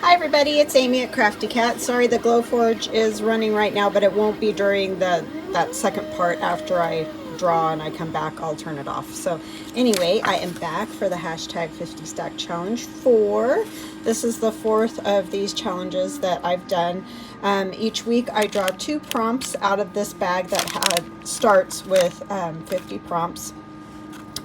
Hi everybody, it's Amy at Crafty Cat. Sorry the Glowforge is running right now, but it won't be during that second part. After I draw and I come back, I'll turn it off. So anyway, I am back for the hashtag 50 stack challenge 4. This is the fourth of these challenges that I've done. Each week I draw 2 prompts out of this bag that starts with 50 prompts.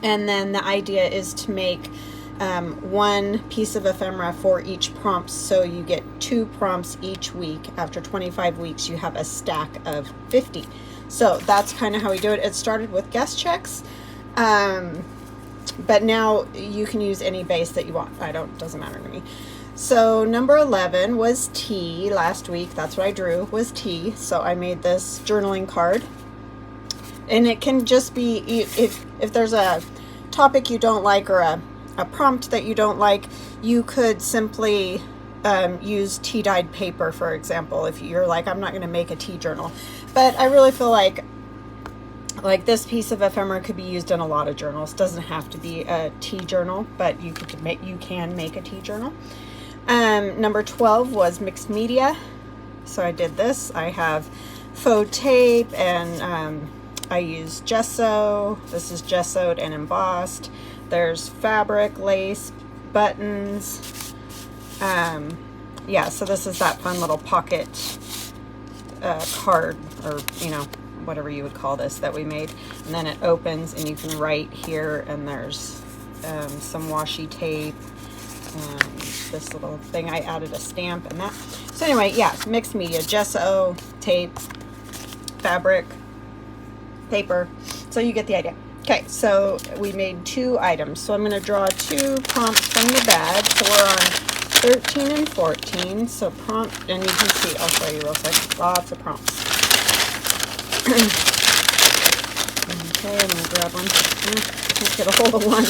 And then the idea is to make one piece of ephemera for each prompt, so you get 2 prompts each week. After 25 weeks you have a stack of 50. So that's kind of how we do it. It started with guest checks, but now you can use any base that you want. Doesn't matter to me. So number 11 was tea. Last week, that's what I drew, was tea. So I made this journaling card, and it can just be, if there's a topic you don't like or a prompt that you don't like, you could simply use tea dyed paper, for example, if you're like, I'm not going to make a tea journal. But I really feel like this piece of ephemera could be used in a lot of journals. Doesn't have to be a tea journal, but you can make a tea journal. Number 12 was mixed media. So I did this. I have faux tape, and I use gesso. This is gessoed and embossed. There's fabric, lace, buttons. Yeah, so this is that fun little pocket card, or whatever you would call this, that we made. And then it opens and you can write here, and there's some washi tape and this little thing. I added a stamp and that. So anyway, yeah, mixed media, gesso, tape, fabric, paper. So you get the idea. Okay, so we made 2 items. So I'm going to draw 2 prompts from the bag. So we're on 13 and 14. So prompt, and you can see, I'll show you real quick. Lots of prompts. Okay, I'm going to grab one. Can't get a hold of one.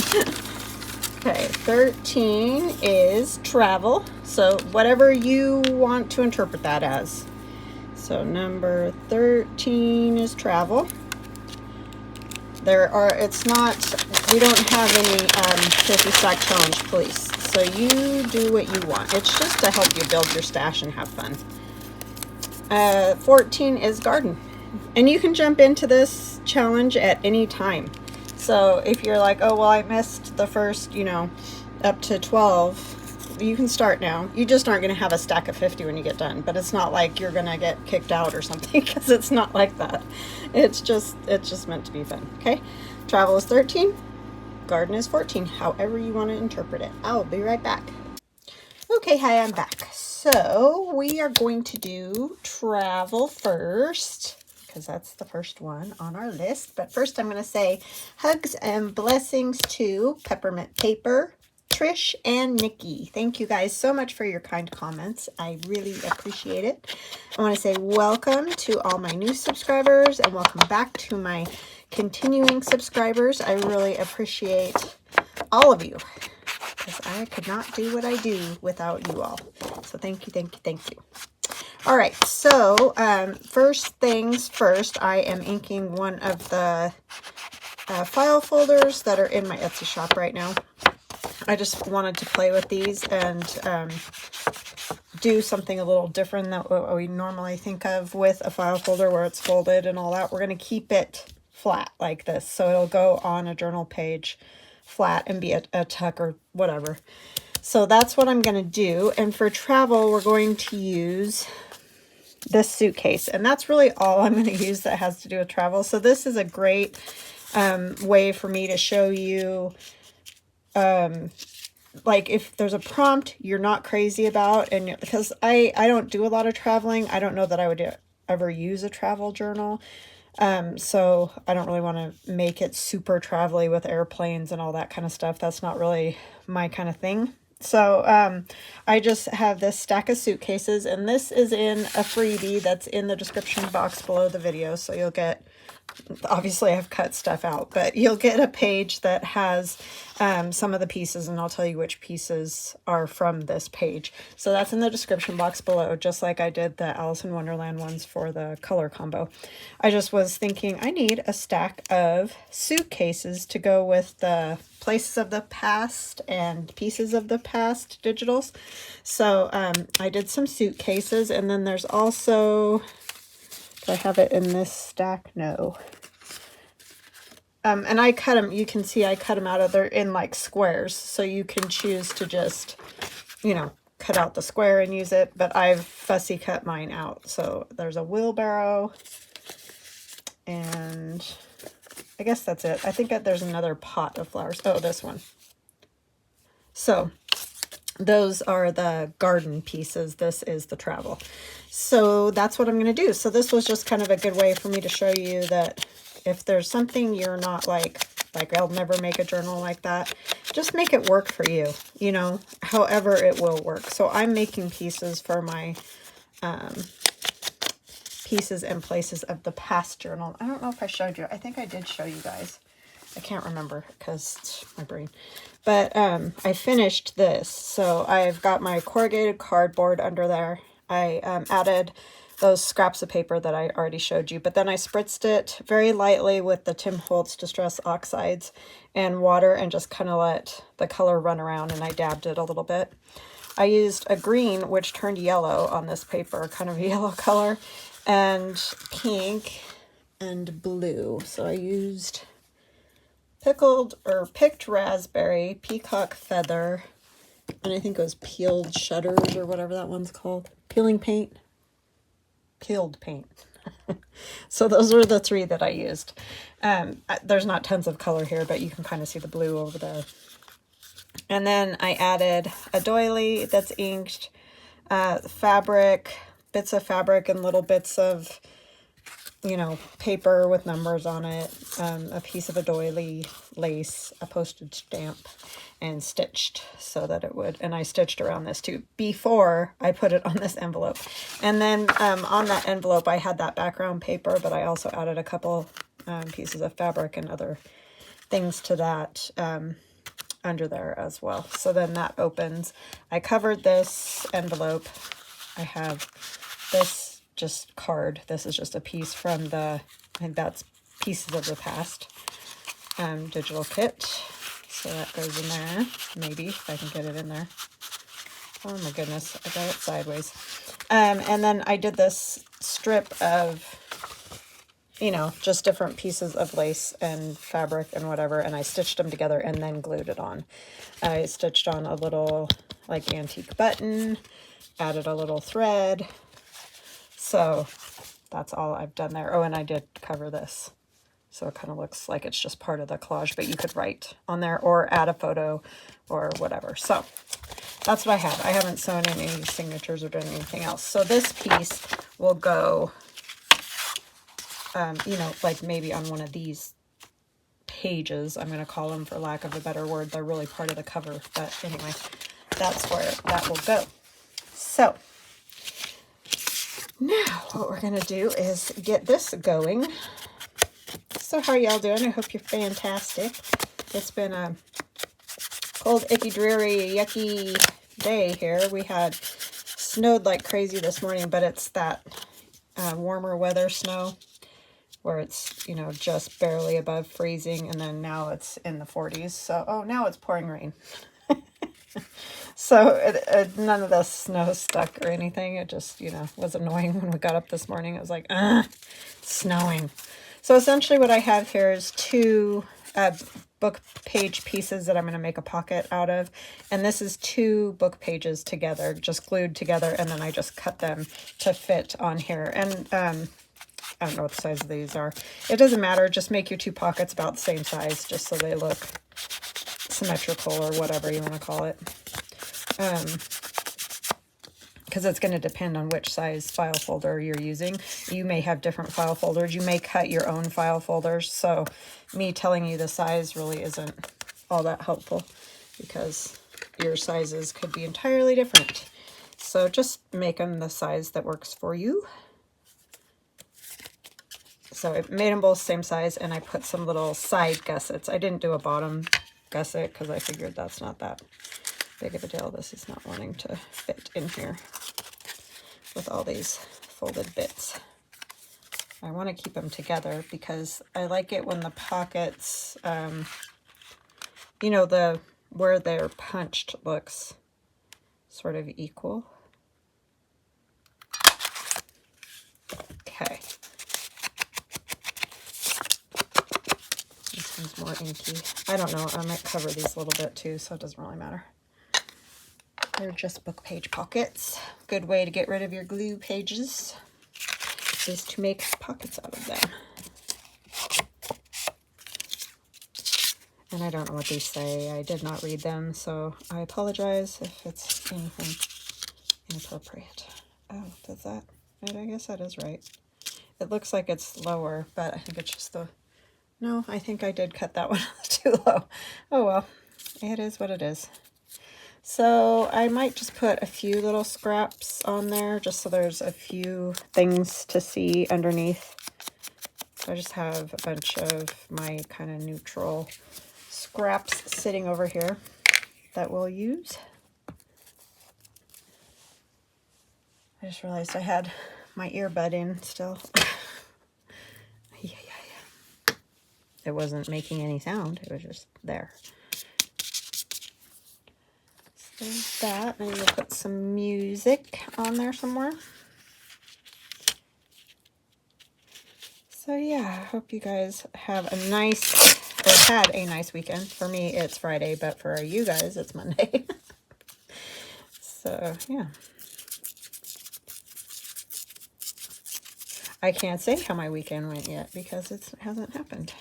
Okay, 13 is travel. So whatever you want to interpret that as. So number 13 is travel. We don't have any 50 stack challenge police, so you do what you want. It's just to help you build your stash and have fun. 14 is garden, and you can jump into this challenge at any time. So if you're like, oh well, I missed the first, up to 12, you can start now. You just aren't going to have a stack of 50 when you get done, but it's not like you're going to get kicked out or something, because it's not like that. It's just meant to be fun. Okay, travel is 13, garden is 14, however you want to interpret it. I'll be right back. Okay, hi, I'm back. So we are going to do travel first, because that's the first one on our list. But first I'm going to say hugs and blessings to Peppermint Paper, Trish, and Nikki. Thank you guys so much for your kind comments. I really appreciate it. I want to say welcome to all my new subscribers, and welcome back to my continuing subscribers. I really appreciate all of you, because I could not do what I do without you all. So thank you, thank you, thank you. All right, so first things first, I am inking one of the file folders that are in my Etsy shop right now. I just wanted to play with these and do something a little different than what we normally think of with a file folder where it's folded and all that. We're going to keep it flat like this, so it'll go on a journal page flat and be a tuck or whatever. So that's what I'm going to do. And for travel, we're going to use this suitcase, and that's really all I'm going to use that has to do with travel. So this is a great way for me to show you like if there's a prompt you're not crazy about, and because I don't do a lot of traveling, I don't know that I would ever use a travel journal. So I don't really want to make it super travel-y with airplanes and all that kind of stuff. That's not really my kind of thing. So I just have this stack of suitcases, and this is in a freebie that's in the description box below the video. So you'll get Obviously I've cut stuff out, but you'll get a page that has some of the pieces, and I'll tell you which pieces are from this page. So that's in the description box below, just like I did the Alice in Wonderland ones for the color combo. I just was thinking I need a stack of suitcases to go with the Places of the Past and Pieces of the Past digitals. So I did some suitcases, and then there's also, do I have it in this stack? No. And I cut them, you can see I cut them out of there in like squares, so you can choose to just, you know, cut out the square and use it, but I've fussy cut mine out. So there's a wheelbarrow, and I guess that's it. I think that there's another pot of flowers. Oh, this one. So those are the garden pieces. This is the travel. So that's what I'm going to do. So this was just kind of a good way for me to show you that if there's something you're not like I'll never make a journal like that, just make it work for you, you know, however it will work. So I'm making pieces for my Pieces and Places of the Past journal. I don't know if I showed you. I think I did show you guys. I can't remember because it's my brain. But I finished this. So I've got my corrugated cardboard under there. I added those scraps of paper that I already showed you, but then I spritzed it very lightly with the Tim Holtz Distress Oxides and water and just kind of let the color run around, and I dabbed it a little bit. I used a green, which turned yellow on this paper, kind of a yellow color, and pink and blue. So I used picked raspberry, peacock feather, and I think it was peeled shutters or whatever that one's called. Peeled paint. So those were the three that I used. There's not tons of color here, but you can kind of see the blue over there. And then I added a doily that's inked, fabric, bits of fabric and little bits of, you know, paper with numbers on it, a piece of a doily, lace, a postage stamp, and stitched so that it would, and I stitched around this too before I put it on this envelope. And then on that envelope I had that background paper, but I also added a couple pieces of fabric and other things to that under there as well. So then that opens. I covered this envelope. I have this just card. This is just a piece from the, I think that's Pieces of the Past digital kit. So that goes in there, maybe, if I can get it in there. Oh my goodness, I got it sideways. And then I did this strip of, you know, just different pieces of lace and fabric and whatever, and I stitched them together and then glued it on. I stitched on a little, like, antique button, added a little thread. So that's all I've done there. Oh, and I did cover this. So it kind of looks like it's just part of the collage, but you could write on there or add a photo or whatever. So that's what I have. I haven't sewn in any signatures or done anything else. So this piece will go, you know, like maybe on one of these pages, I'm going to call them for lack of a better word. They're really part of the cover. But anyway, that's where that will go. So now what we're going to do is get this going. So how are y'all doing? I hope you're fantastic. It's been a cold, icky, dreary, yucky day here. We had snowed like crazy this morning, but it's that warmer weather snow where it's, you know, just barely above freezing, and then now it's in the 40s. So, oh, now it's pouring rain. So none of the snow stuck or anything. It just, you know, was annoying when we got up this morning. It was like, it's snowing. So essentially what I have here is two book page pieces that I'm going to make a pocket out of. And this is two book pages together, just glued together, and then I just cut them to fit on here. And I don't know what the size of these are. It doesn't matter. Just make your two pockets about the same size, just so they look symmetrical or whatever you want to call it. Because it's going to depend on which size file folder you're using. You may have different file folders. You may cut your own file folders. So me telling you the size really isn't all that helpful because your sizes could be entirely different. So just make them the size that works for you. So it made them both same size, and I put some little side gussets. I didn't do a bottom gusset because I figured that's not that big of a deal. This is not wanting to fit in here with all these folded bits. I want to keep them together because I like it when the pockets, you know, where they're punched looks sort of equal. Okay. This one's more inky. I don't know. I might cover these a little bit too, so it doesn't really matter. They're just book page pockets. Good way to get rid of your glue pages is to make pockets out of them. And I don't know what these say. I did not read them, so I apologize if it's anything inappropriate. Oh, does that? I guess that is right. It looks like it's lower, but I think it's just the... No, I think I did cut that one too low. Oh well, it is what it is. So I might just put a few little scraps on there just so there's a few things to see underneath. So I just have a bunch of my kind of neutral scraps sitting over here that we'll use. I just realized I had my earbud in still. Yeah. It wasn't making any sound, it was just there. So there's that. Maybe we'll put some music on there somewhere. So yeah, I hope you guys have a nice, or had a nice weekend. For me, it's Friday, but for you guys, it's Monday. So yeah. I can't say how my weekend went yet because it hasn't happened.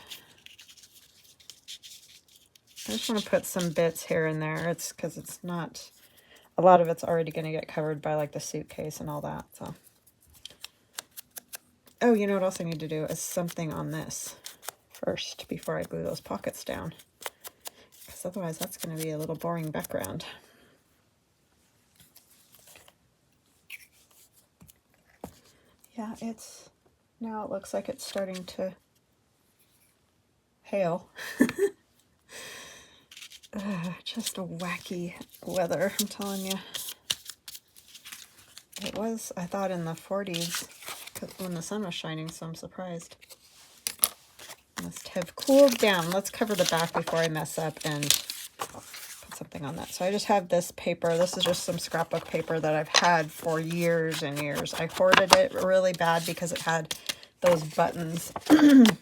I just want to put some bits here and there. It's because it's not, a lot of it's already going to get covered by like the suitcase and all that. So, oh, you know what else I need to do is something on this first before I glue those pockets down, because otherwise that's going to be a little boring background. Yeah, now it looks like it's starting to hail. Just a wacky weather, I'm telling you. It was, I thought, in the 40s when the sun was shining, so I'm surprised. Must have cooled down. Let's cover the back before I mess up and put something on that. So I just have this paper. This is just some scrapbook paper that I've had for years and years. I hoarded it really bad because it had those buttons. And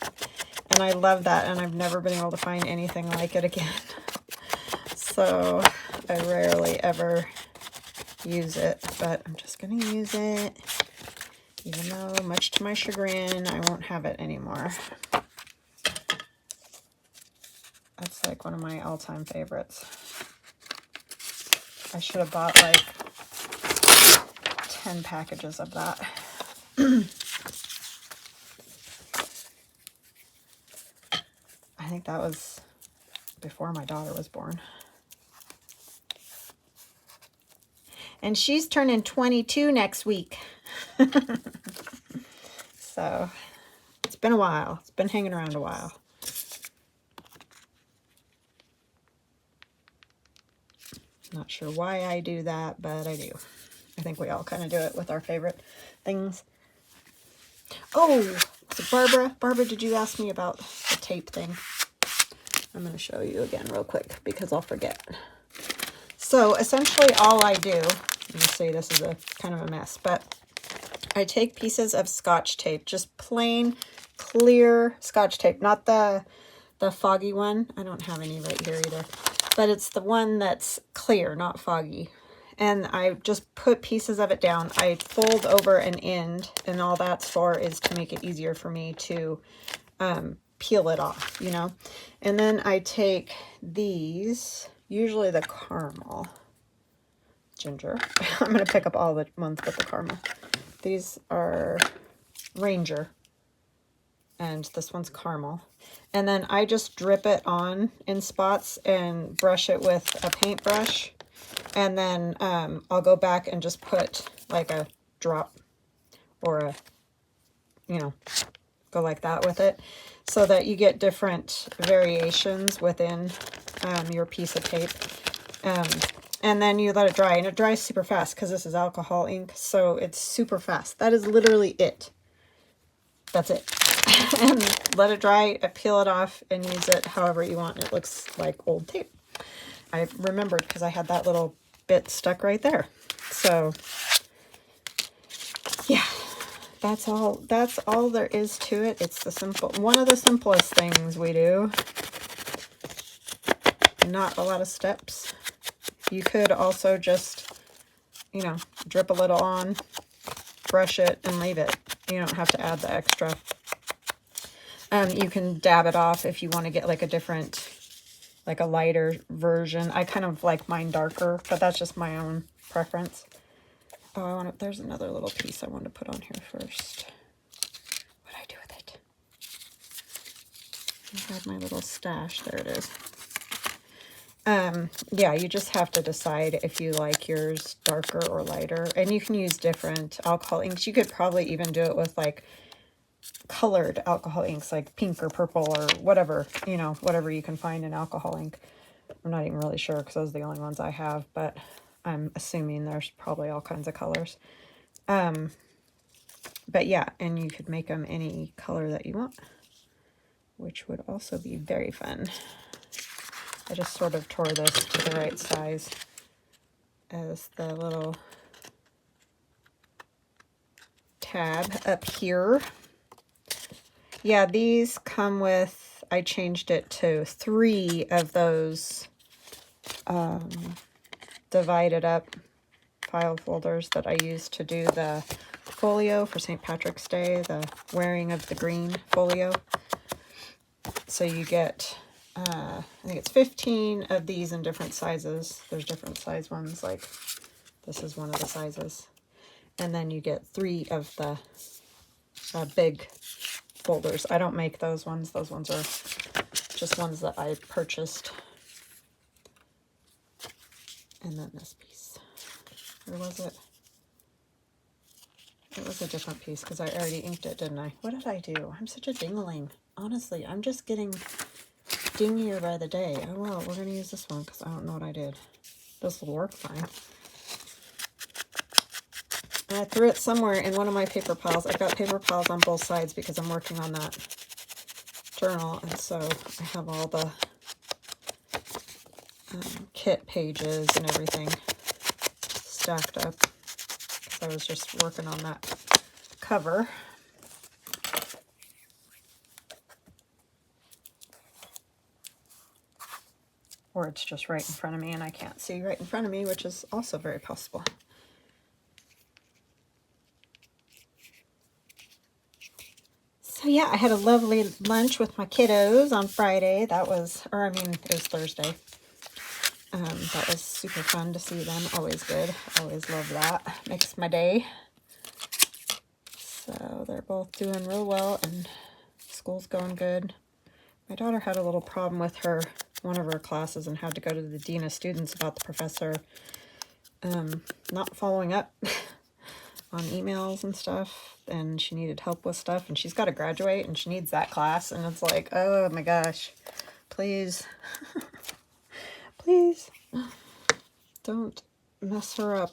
I love that, and I've never been able to find anything like it again. So I rarely ever use it, but I'm just going to use it, even though, much to my chagrin, I won't have it anymore. That's like one of my all-time favorites. I should have bought like 10 packages of that. I think that was before my daughter was born. And she's turning 22 next week. So it's been a while. It's been hanging around a while. Not sure why I do that, but I do. I think we all kind of do it with our favorite things. Oh, so Barbara, did you ask me about the tape thing? I'm going to show you again real quick because I'll forget. So essentially all I do, let me see, this is a kind of a mess, but I take pieces of Scotch tape, just plain clear Scotch tape, not the foggy one. I don't have any right here either, but it's the one that's clear, not foggy. And I just put pieces of it down. I fold over an end, and all that's for is to make it easier for me to peel it off, you know. And then I take these, usually the caramel ginger. I'm going to pick up all the ones but the caramel. These are Ranger, and this one's caramel. And then I just drip it on in spots and brush it with a paintbrush. And then I'll go back and just put like a drop or a, you know, go like that with it, so that you get different variations within your piece of tape. And then you let it dry, and it dries super fast because this is alcohol ink, so it's super fast. That is literally it. That's it. And let it dry, peel it off, and use it however you want. It looks like old tape. I remembered because I had that little bit stuck right there. So yeah, that's all there is to it. It's one of the simplest things we do. Not a lot of steps. You could also just, you know, drip a little on, brush it, and leave it. You don't have to add the extra. You can dab it off if you want to get like a different, like a lighter version. I kind of like mine darker, but that's just my own preference. Oh, there's another little piece I want to put on here first. What do I do with it? I had my little stash. There it is. Yeah, you just have to decide if you like yours darker or lighter, and you can use different alcohol inks. You could probably even do it with like colored alcohol inks, like pink or purple or whatever, you know, whatever you can find in alcohol ink. I'm not even really sure because those are the only ones I have, but I'm assuming there's probably all kinds of colors. But yeah, and you could make them any color that you want, which would also be very fun. I just sort of tore this to the right size as the little tab up here. Yeah, these come with, I changed it to 3 of those divided up file folders that I used to do the folio for St. Patrick's Day, the wearing of the green folio. So you get, I think it's 15 of these in different sizes. There's different size ones, like this is one of the sizes. And then you get 3 of the big folders. I don't make those ones. Those ones are just ones that I purchased. And then this piece. Or was it? It was a different piece because I already inked it, didn't I? What did I do? I'm such a dingling. Honestly, I'm just getting dingier by the day. Oh well, we're going to use this one because I don't know what I did. This will work fine. And I threw it somewhere in one of my paper piles. I've got paper piles on both sides because I'm working on that journal, and so I have all the kit pages and everything stacked up because I was just working on that cover. Or it's just right in front of me and I can't see right in front of me, which is also very possible. So yeah, I had a lovely lunch with my kiddos on Friday. That was, or I mean, it was Thursday. That was super fun to see them. Always good. Always love that. Makes my day. So they're both doing real well and school's going good. My daughter had a little problem with one of her classes and had to go to the dean of students about the professor not following up on emails and stuff, and she needed help with stuff, and she's got to graduate and she needs that class, and it's like, oh my gosh, please please don't mess her up.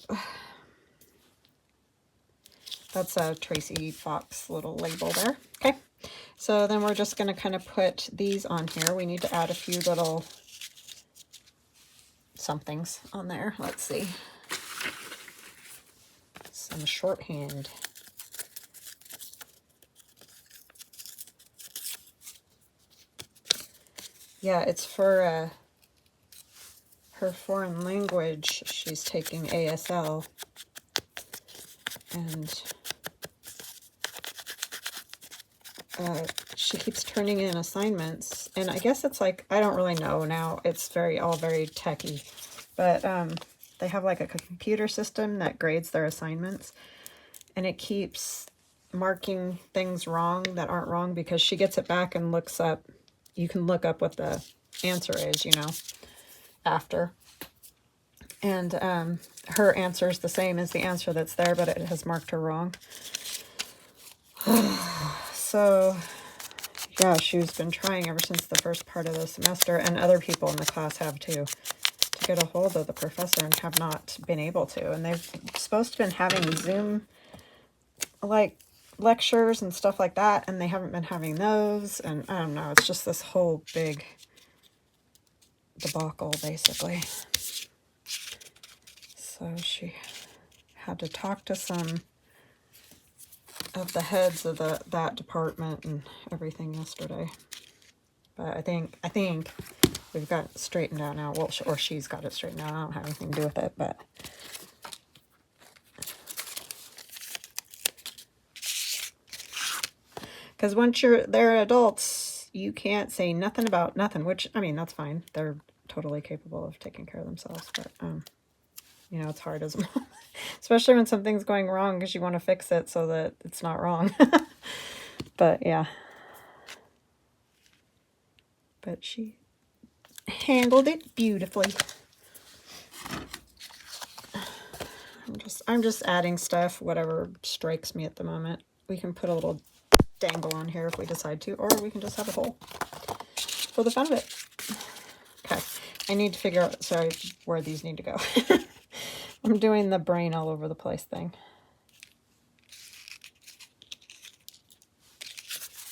That's a Tracy Fox little label there. Okay, so then we're just going to kind of put these on here. We need to add a few little somethings on there. Let's see. Some shorthand. Yeah, it's for her foreign language. She's taking ASL. And she keeps turning in assignments. And I guess it's like, I don't really know now. It's all very techy. But they have like a computer system that grades their assignments. And it keeps marking things wrong that aren't wrong because she gets it back and looks up. You can look up what the answer is, you know, after. And her answer is the same as the answer that's there, but it has marked her wrong. So, yeah, she's been trying ever since the first part of the semester, and other people in the class have too, to get a hold of the professor and have not been able to. And they've supposed to been having Zoom, like, lectures and stuff like that, and they haven't been having those. And I don't know, it's just this whole big debacle, basically. So she had to talk to some of the heads of that department and everything yesterday. But I think we've got it straightened out now. Well, or she's got it straightened out. I don't have anything to do with it, but because once they're adults, you can't say nothing about nothing. Which, I mean, that's fine. They're totally capable of taking care of themselves. But you know, it's hard as a mom, especially when something's going wrong because you want to fix it so that it's not wrong. But yeah. But she handled it beautifully. I'm just adding stuff, whatever strikes me at the moment. We can put a little dangle on here if we decide to, or we can just have a hole for the fun of it. Okay, I need to figure out, sorry, where these need to go. I'm doing the brain all over the place thing.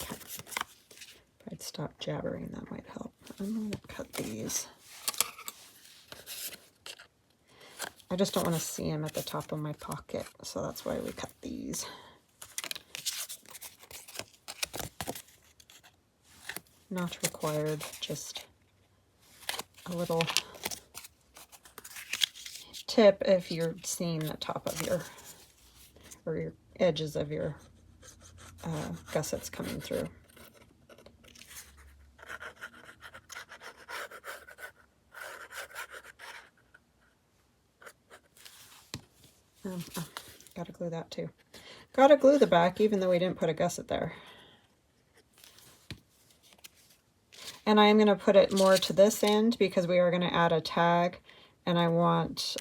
Okay. If I'd stop jabbering, that might help. I'm going to cut these. I just don't want to see them at the top of my pocket, so that's why we cut these. Not required, just a little tip if you're seeing the top of your, or your edges of your gussets coming through. Gotta glue that too. Gotta glue the back even though we didn't put a gusset there. And I am going to put it more to this end because we are going to add a tag, and I want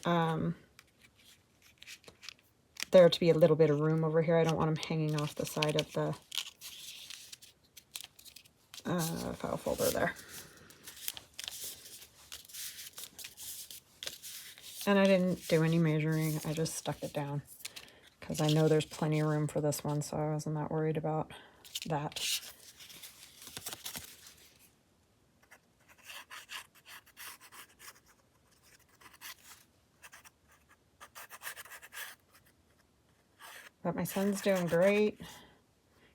there to be a little bit of room over here. I don't want them hanging off the side of the file folder there. And I didn't do any measuring, I just stuck it down because I know there's plenty of room for this one, so I wasn't that worried about that. But my son's doing great.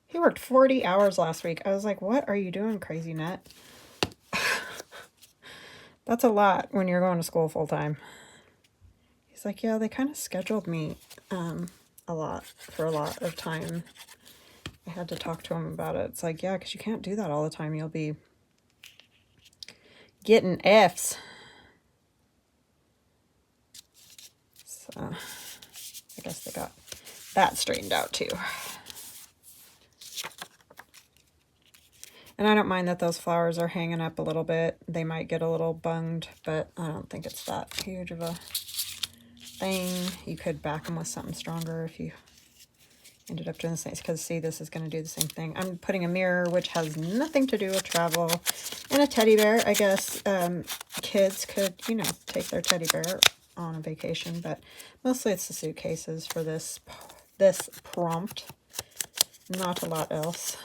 He worked 40 hours last week. I was like, what are you doing, crazy nut? That's a lot when you're going to school full time. He's like, yeah, they kind of scheduled me a lot for a lot of time. I had to talk to him about it. It's like, yeah, because you can't do that all the time. You'll be getting F's. So I guess they got that straightened out too. And I don't mind that those flowers are hanging up a little bit. They might get a little bunged, but I don't think it's that huge of a thing. You could back them with something stronger if you ended up doing the same, because see, this is going to do the same thing. I'm putting a mirror, which has nothing to do with travel, and a teddy bear. I guess kids could, you know, take their teddy bear on a vacation, but mostly it's the suitcases for this prompt. Not a lot else.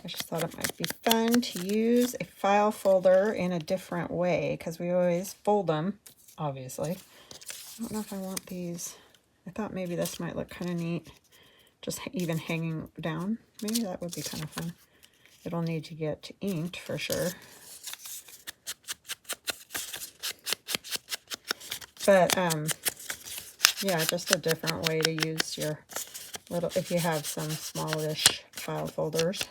I just thought it might be fun to use a file folder in a different way, because we always fold them, obviously. I don't know if I want these. I thought maybe this might look kind of neat, just even hanging down. Maybe that would be kind of fun. It'll need to get inked for sure. But, yeah, just a different way to use your little, if you have some smallish file folders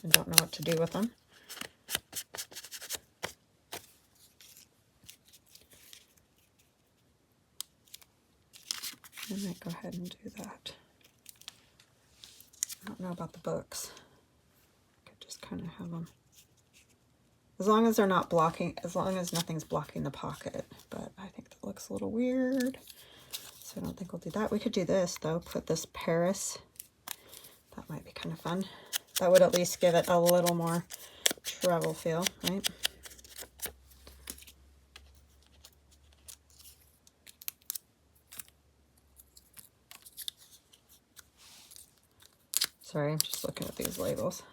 and don't know what to do with them. I might go ahead and do that. I don't know about the books. I could just kind of have them. As long as they're not blocking, as long as nothing's blocking the pocket. But I think that looks a little weird. So I don't think we'll do that. We could do this though, put this Paris. That might be kind of fun. That would at least give it a little more travel feel, right? Sorry, I'm just looking at these labels.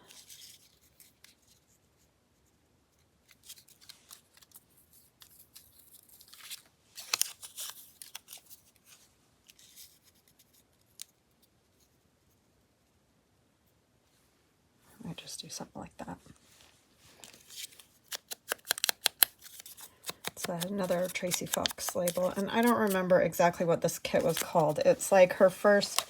I might just do something like that. It's another Tracy Fox label, and I don't remember exactly what this kit was called. It's like her first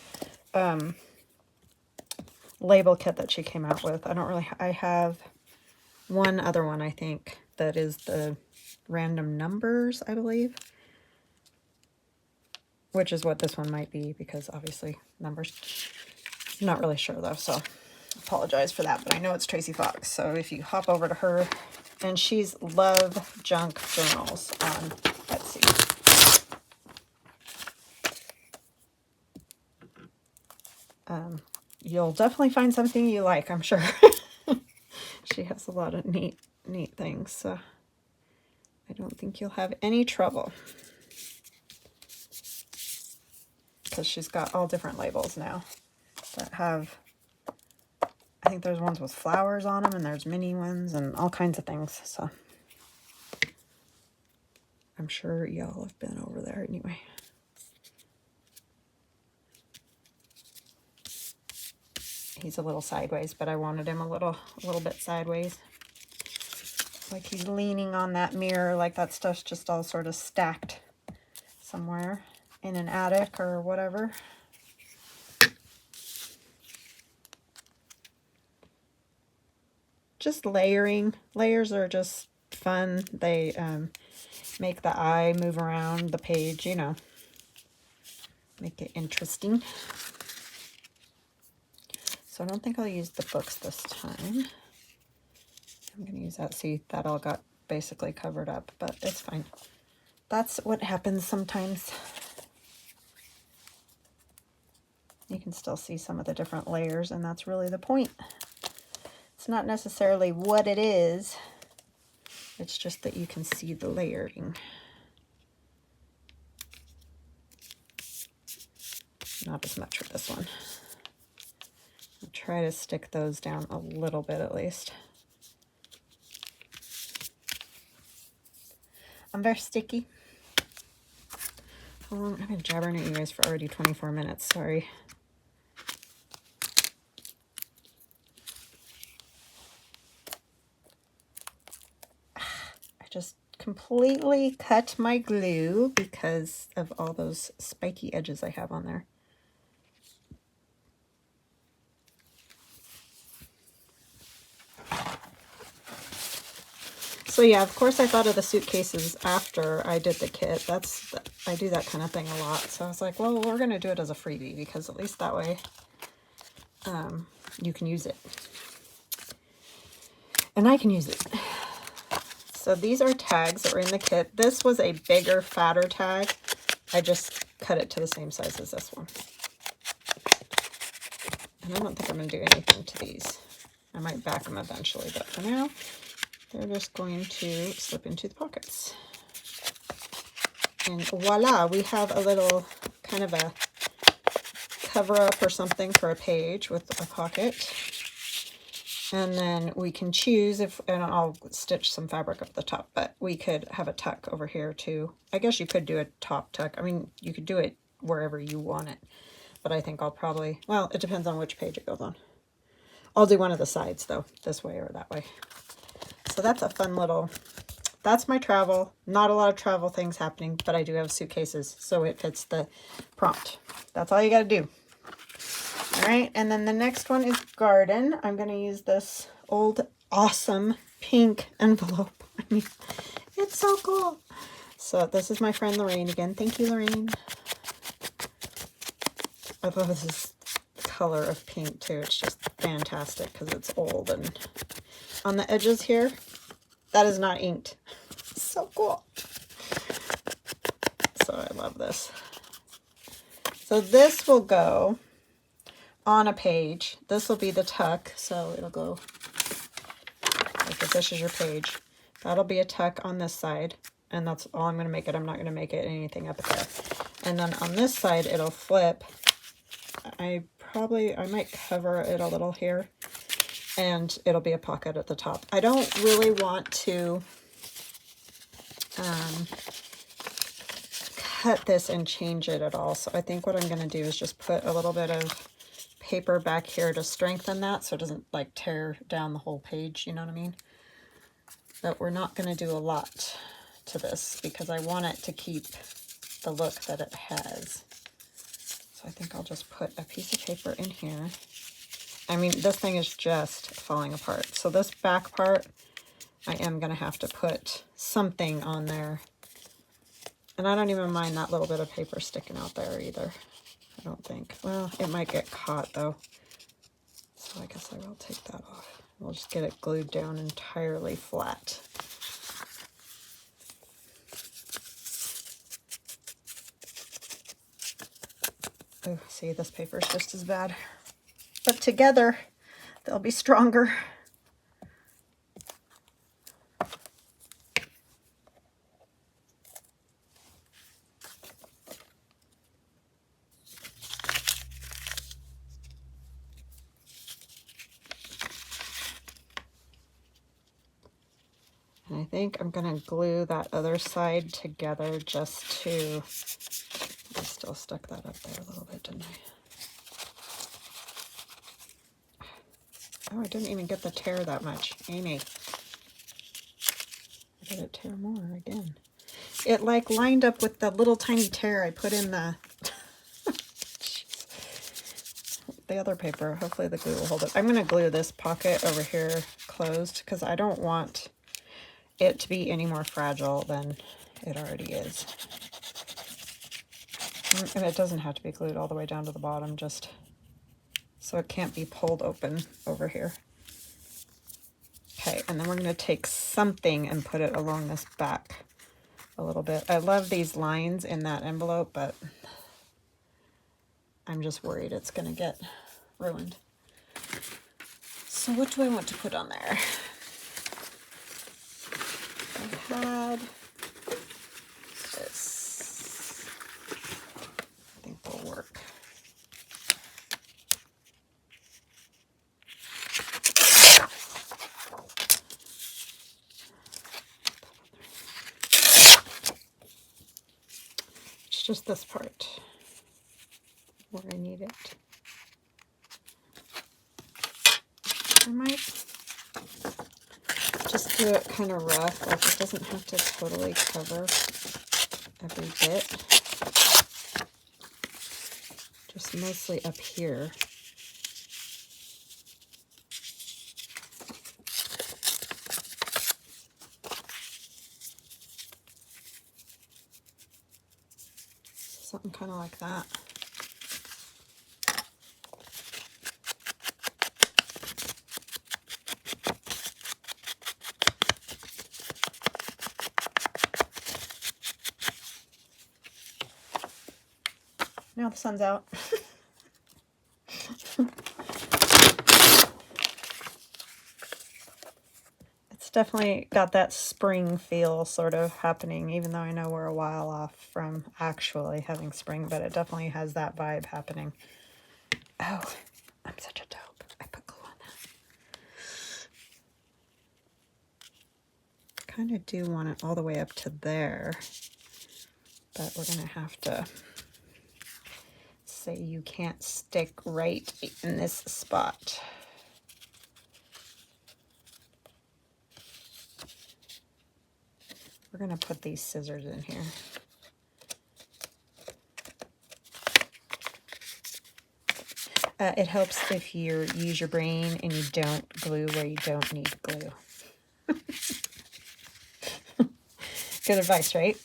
label kit that she came out with. I have one other one, I think, that is the random numbers, I believe, which is what this one might be, because obviously numbers. I'm not really sure though, so apologize for that, but I know it's Tracy Fox. So if you hop over to her, and she's Love Junk Journals on Etsy. You'll definitely find something you like, I'm sure. She has a lot of neat things, so I don't think you'll have any trouble, because she's got all different labels now that have, I think there's ones with flowers on them, and there's mini ones and all kinds of things, so I'm sure y'all have been over there anyway. He's a little sideways, but I wanted him a little bit sideways. Like he's leaning on that mirror, like that stuff's just all sort of stacked somewhere in an attic or whatever. Just layering. Layers are just fun. They make the eye move around the page, you know, make it interesting. So I don't think I'll use the books this time. I'm going to use that. See, that all got basically covered up, but it's fine. That's what happens sometimes. You can still see some of the different layers, and that's really the point. It's not necessarily what it is. It's just that you can see the layering. Not as much with this one. I'll try to stick those down a little bit at least. I'm very sticky. I've been jabbering at you guys for already 24 minutes, sorry. I just completely cut my glue because of all those spiky edges I have on there. So yeah, of course I thought of the suitcases after I did the kit. I do that kind of thing a lot. So I was like, well, we're going to do it as a freebie, because at least that way you can use it. And I can use it. So these are tags that were in the kit. This was a bigger, fatter tag. I just cut it to the same size as this one. And I don't think I'm going to do anything to these. I might back them eventually, but for now, they're just going to slip into the pockets. And voila, we have a little kind of a cover up or something for a page with a pocket. And then we can choose if, and I'll stitch some fabric up the top, but we could have a tuck over here too. I guess you could do a top tuck. I mean, you could do it wherever you want it, but I think I'll probably, well, it depends on which page it goes on. I'll do one of the sides though, this way or that way. So that's a fun little, that's my travel. Not a lot of travel things happening, but I do have suitcases, so it fits the prompt. That's all you got to do. All right, and then the next one is garden. I'm going to use this old, awesome pink envelope. I mean, it's so cool. So this is my friend Lorraine again. Thank you, Lorraine. I love this color of pink too. It's just fantastic because it's old, and on the edges here, that is not inked. So cool. So I love this. So this will go on a page. This will be the tuck, so it'll go like if this is your page. That'll be a tuck on this side, and that's all I'm going to make it. I'm not going to make it anything up there. And then on this side, it'll flip. I might cover it a little here, and it'll be a pocket at the top. I don't really want to cut this and change it at all. So I think what I'm going to do is just put a little bit of paper back here to strengthen that so it doesn't like tear down the whole page, you know what I mean? But we're not going to do a lot to this because I want it to keep the look that it has. So I think I'll just put a piece of paper in here. I mean, this thing is just falling apart. So this back part, I am going to have to put something on there. And I don't even mind that little bit of paper sticking out there either. I don't think. Well, it might get caught though. So I guess I will take that off. We'll just get it glued down entirely flat. Oh, see, this paper is just as bad. But together, they'll be stronger. And I think I'm going to glue that other side together just to... I still stuck that up there a little bit, didn't I? Oh, I didn't even get the tear that much. Amy. I did it tear more again. It like lined up with the little tiny tear I put in the... the other paper. Hopefully the glue will hold it. I'm going to glue this pocket over here closed because I don't want it to be any more fragile than it already is. And it doesn't have to be glued all the way down to the bottom, just so it can't be pulled open over here. Okay, and then we're going to take something and put it along this back a little bit. I love these lines in that envelope, but I'm just worried it's going to get ruined. So what do I want to put on there? I had this. I think will work. It's just this part where I need it. I might just do it kind of rough, like it doesn't have to totally cover every bit. Just mostly up here. Something kind of like that. Now the sun's out. It's definitely got that spring feel sort of happening, even though I know we're a while off from actually having spring, but it definitely has that vibe happening. Oh, I'm such a dope. I put glue on that. Kind of do want it all the way up to there, but we're going to have to say you can't stick right in this spot. We're going to put these scissors in here. It helps if you use your brain and you don't glue where you don't need glue. Good advice, right?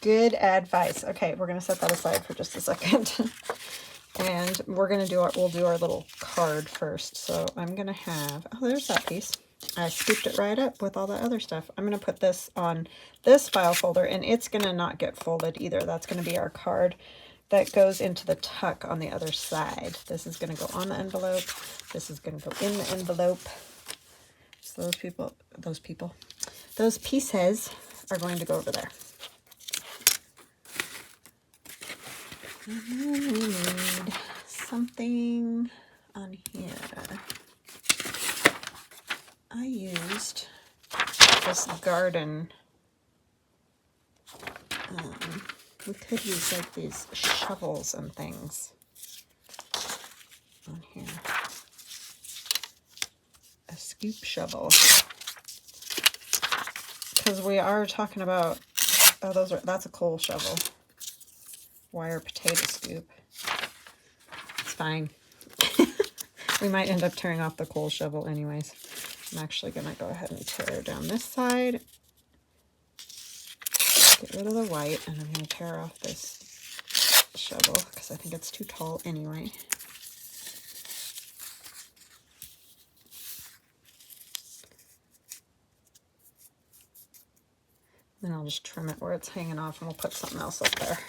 Good advice. Okay, we're going to set that aside for just a second. And we're going to do we'll do our little card first. So I'm going to have, oh, there's that piece. I scooped it right up with all the other stuff. I'm going to put this on this file folder, and it's going to not get folded either. That's going to be our card that goes into the tuck on the other side. This is going to go on the envelope. This is going to go in the envelope. So those pieces are going to go over there. And then we need something on here. I used this garden. We could use like these shovels and things on here. A scoop shovel. Because we are talking about, oh, that's a coal shovel. Wire potato scoop. It's fine. We might end up tearing off the coal shovel anyways. I'm actually going to go ahead and tear down this side. Get rid of the white, and I'm going to tear off this shovel because I think it's too tall anyway. Then I'll just trim it where it's hanging off, and we'll put something else up there.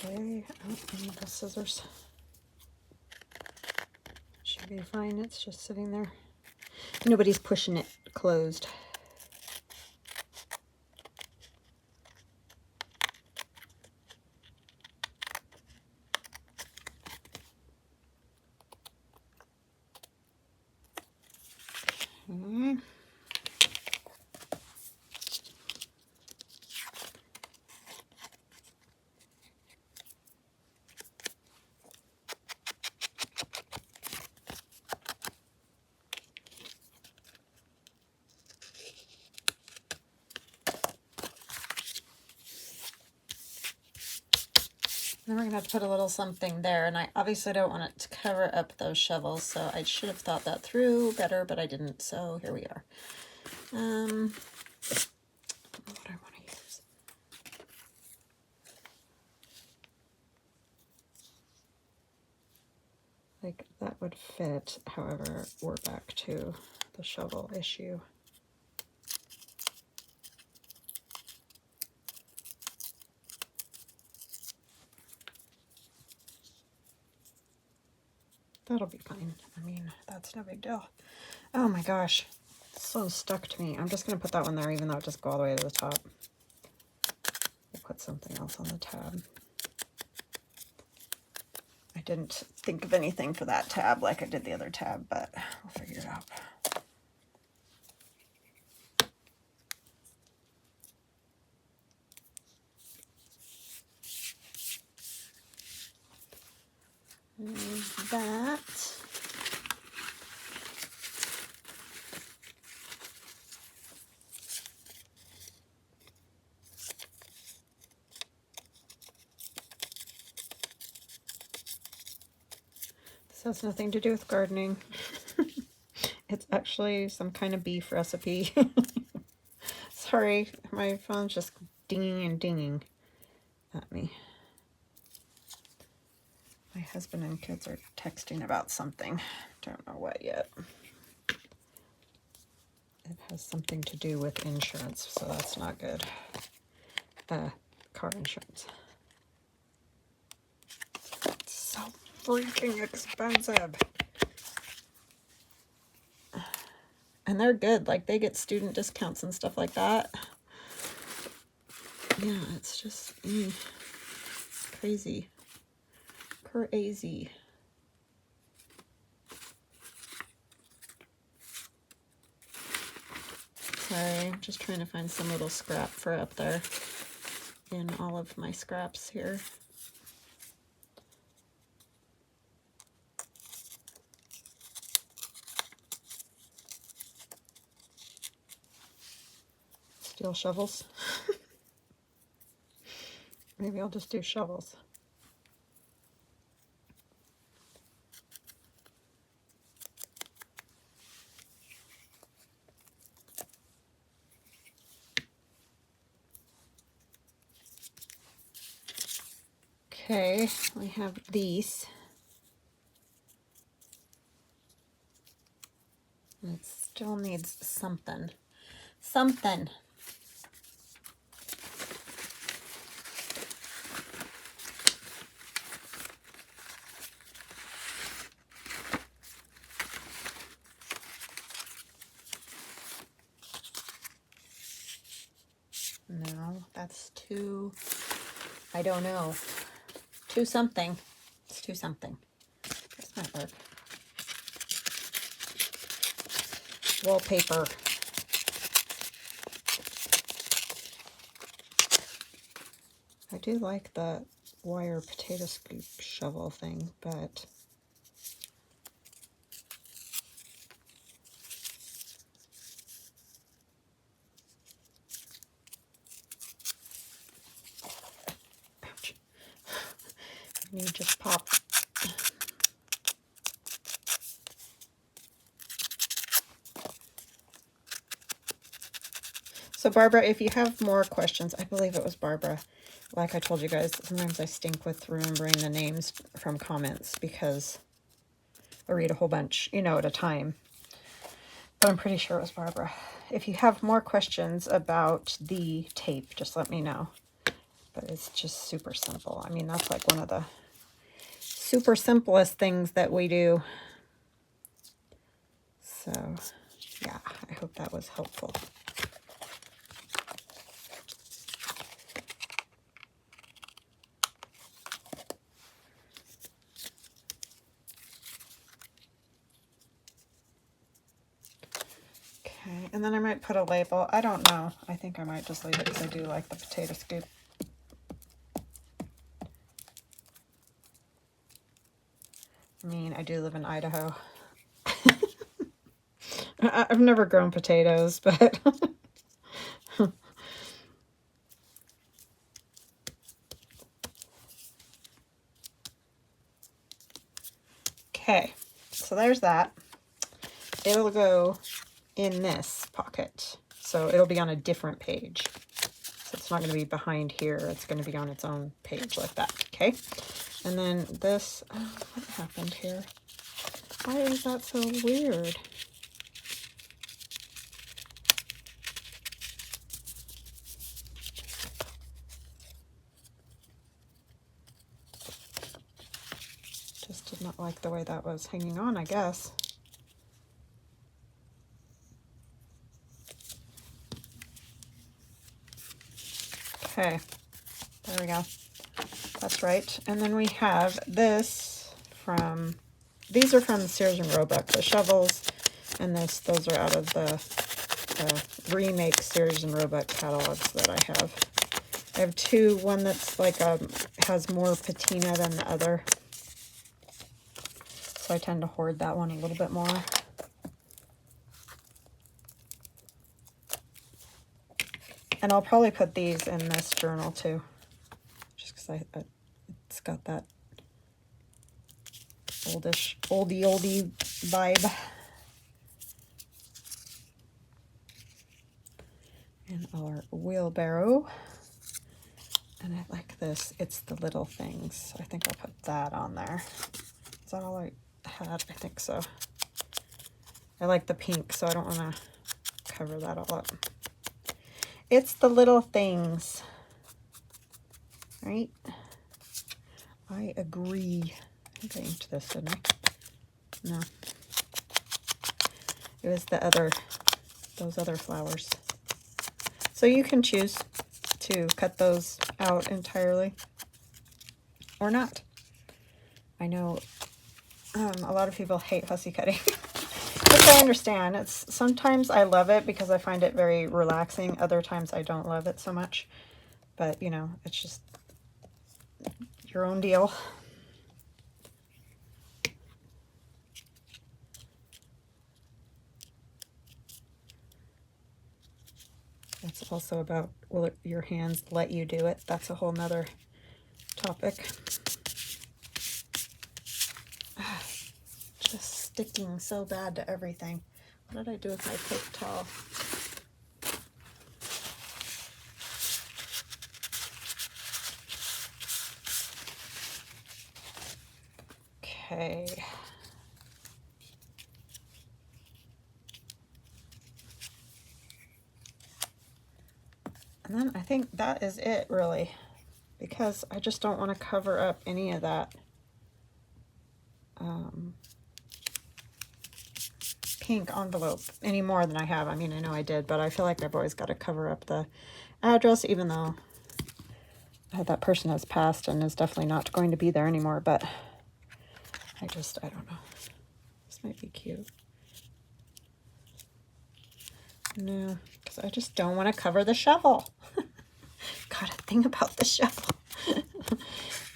Okay, oh, I need the scissors. Should be fine, it's just sitting there. Nobody's pushing it closed. Okay. Then we're going to have to put a little something there, and I obviously don't want it to cover up those shovels, so I should have thought that through better, but I didn't, so here we are. What do I want to use? Like, that would fit, however, we're back to the shovel issue. That'll be fine. I mean, that's no big deal. Oh my gosh, it's so stuck to me. I'm just going to put that one there, even though it just go all the way to the top. We'll put something else on the tab. I didn't think of anything for that tab like I did the other tab, but we'll figure it out. There's that. This has nothing to do with gardening. It's actually some kind of beef recipe. Sorry, my phone's just dinging and dinging at me. My husband and kids are texting about something. Don't know what yet. It has something to do with insurance, so that's not good. Car insurance. It's so freaking expensive. And they're good. Like, they get student discounts and stuff like that. Yeah, it's just crazy. Crazy. Sorry, I'm just trying to find some little scrap for up there in all of my scraps here. steel shovels. Maybe I'll just do shovels. Okay, we have these. It still needs something. Something. No, that's too, I don't know. Too something. It's too something. This might work. Wallpaper. I do like the wire potato scoop shovel thing, but ouch. You just pop. So Barbara, if you have more questions, I believe it was Barbara. Like I told you guys, sometimes I stink with remembering the names from comments because I read a whole bunch, you know, at a time. But I'm pretty sure it was Barbara. If you have more questions about the tape, just let me know. But it's just super simple. I mean, that's like one of the super simplest things that we do. So, yeah, I hope that was helpful. Okay, and then I might put a label. I don't know. I think I might just leave it because I do like the potato scoop. I mean, I do live in Idaho. I've never grown potatoes, but okay, so there's that. It'll go in this pocket, so it'll be on a different page. So it's not going to be behind here. It's going to be on its own page like that. Okay, and then this. Oh, what happened here? Why is that so weird? Just did not like the way that was hanging on, I guess. Okay, there we go. That's right. And then we have this from, these are from Sears and Roebuck, the shovels, and those are out of the remake Sears and Roebuck catalogs that I have. I have two, one that's like has more patina than the other. So I tend to hoard that one a little bit more. And I'll probably put these in this journal too, just because it's got that oldie vibe. And our wheelbarrow. And I like this. It's the little things. I think I'll put that on there. Is that all I had? I think so. I like the pink, so I don't want to cover that all up. It's the little things, right? I agree. I think I inked this, didn't I? No. It was those other flowers. So you can choose to cut those out entirely or not. I know a lot of people hate fussy cutting, which I understand. Sometimes I love it because I find it very relaxing. Other times I don't love it so much. But, you know, it's just your own deal. It's also about, will your hands let you do it? That's a whole nother topic. Just sticking so bad to everything. What did I do with my paper towel? Okay. And then I think that is it, really, because I just don't want to cover up any of that pink envelope any more than I have. I mean, I know I did, but I feel like I've always got to cover up the address, even though that person has passed and is definitely not going to be there anymore. But I don't know. This might be cute. No, because I just don't want to cover the shovel. Gotta think about the shovel.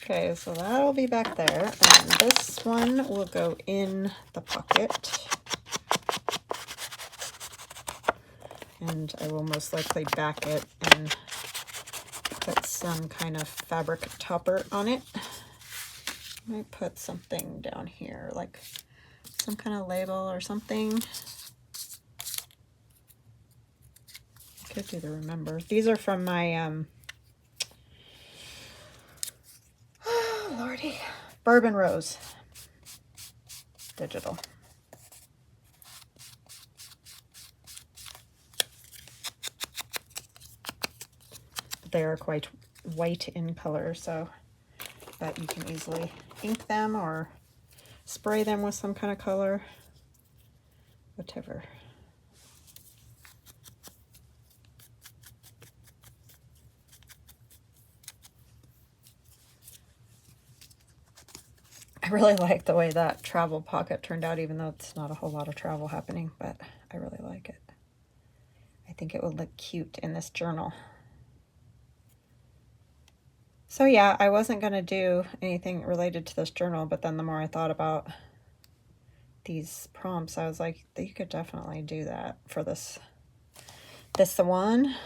Okay, so that'll be back there. And this one will go in the pocket. And I will most likely back it and put some kind of fabric topper on it. I might put something down here, like some kind of label or something. I could do the remember. These are from my, oh lordy, Bourbon Rose digital. They are quite white in color, so that you can easily ink them or spray them with some kind of color, whatever. I really like the way that travel pocket turned out, even though it's not a whole lot of travel happening, but I really like it. I think it would look cute in this journal. So yeah, I wasn't going to do anything related to this journal, but then the more I thought about these prompts, I was like, you could definitely do that for this the one.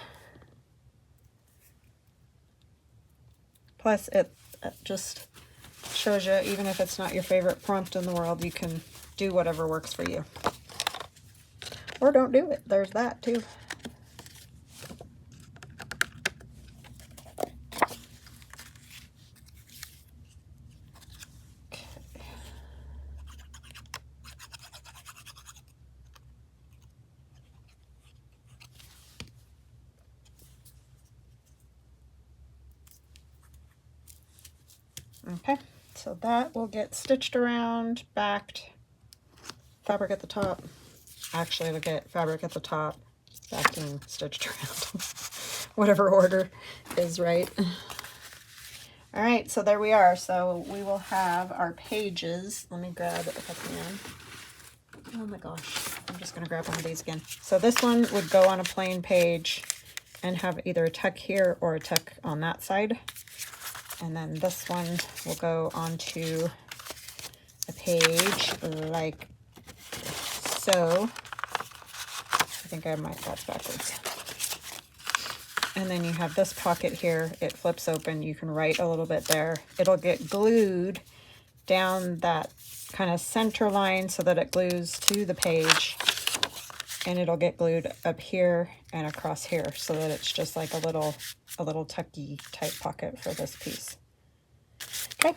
Plus it just shows you, even if it's not your favorite prompt in the world, you can do whatever works for you. Or don't do it. There's that too. Okay, so that will get stitched around, backed, fabric at the top. Actually, it'll get fabric at the top, backing, stitched around. Whatever order is right. All right, so there we are. So we will have our pages. Let me grab if I can. Oh my gosh, I'm just gonna grab one of these again. So this one would go on a plain page and have either a tuck here or a tuck on that side. And then this one will go onto a page like so. I think I might, that's backwards. And then you have this pocket here. It flips open. You can write a little bit there. It'll get glued down that kind of center line so that it glues to the page. And it'll get glued up here and across here so that it's just like a little tucky type pocket for this piece. Okay,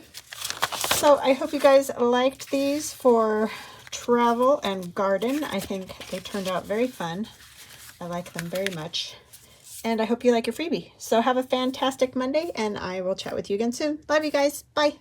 so I hope you guys liked these for travel and garden. I think they turned out very fun. I like them very much. And I hope you like your freebie. So have a fantastic Monday, and I will chat with you again soon. Love you guys. Bye.